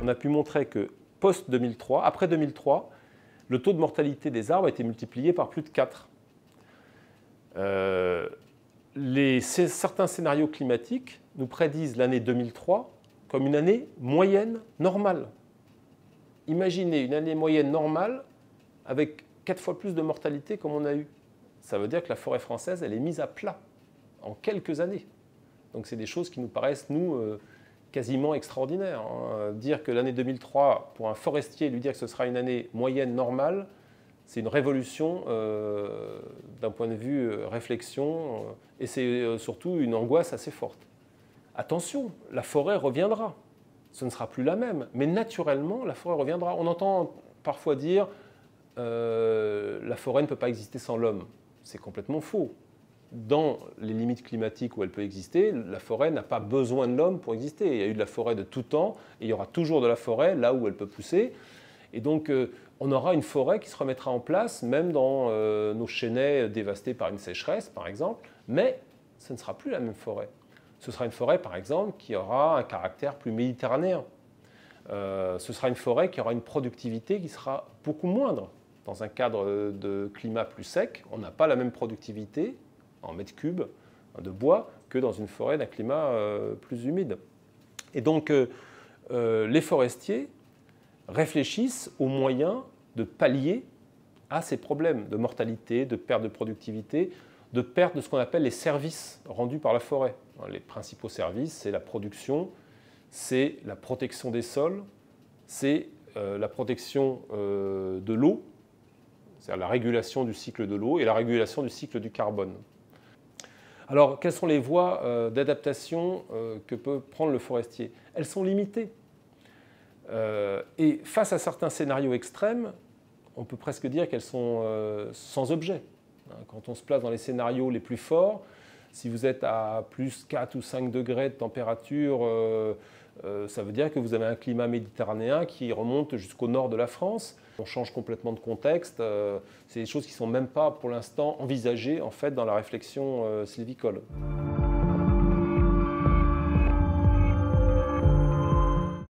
On a pu montrer que post-2003, après 2003, le taux de mortalité des arbres a été multiplié par plus de 4. Certains scénarios climatiques nous prédisent l'année 2003 comme une année moyenne normale. Imaginez une année moyenne normale avec 4 fois plus de mortalité comme on a eu. Ça veut dire que la forêt française, elle est mise à plat en quelques années. Donc c'est des choses qui nous paraissent, nous, quasiment extraordinaires. Dire que l'année 2003, pour un forestier, lui dire que ce sera une année moyenne normale, c'est une révolution d'un point de vue réflexion, et c'est surtout une angoisse assez forte. Attention, la forêt reviendra. Ce ne sera plus la même, mais naturellement, la forêt reviendra. On entend parfois dire la forêt ne peut pas exister sans l'homme. C'est complètement faux. Dans les limites climatiques où elle peut exister, la forêt n'a pas besoin de l'homme pour exister. Il y a eu de la forêt de tout temps, et il y aura toujours de la forêt là où elle peut pousser. Et donc, on aura une forêt qui se remettra en place, même dans nos chênaies dévastés par une sécheresse, par exemple, mais ce ne sera plus la même forêt. Ce sera une forêt, par exemple, qui aura un caractère plus méditerranéen. Ce sera une forêt qui aura une productivité qui sera beaucoup moindre. Dans un cadre de climat plus sec, on n'a pas la même productivité en mètres cubes de bois que dans une forêt d'un climat plus humide. Et donc, les forestiers réfléchissent aux moyens de pallier à ces problèmes de mortalité, de perte de productivité, de perte de ce qu'on appelle les services rendus par la forêt. Les principaux services, c'est la production, c'est la protection des sols, c'est la protection de l'eau, c'est-à-dire la régulation du cycle de l'eau et la régulation du cycle du carbone. Alors, quelles sont les voies d'adaptation que peut prendre le forestier? Elles sont limitées. Et face à certains scénarios extrêmes, on peut presque dire qu'elles sont sans objet. Quand on se place dans les scénarios les plus forts, si vous êtes à plus 4 ou 5 degrés de température, ça veut dire que vous avez un climat méditerranéen qui remonte jusqu'au nord de la France. On change complètement de contexte. C'est des choses qui ne sont même pas pour l'instant envisagées en fait, dans la réflexion sylvicole.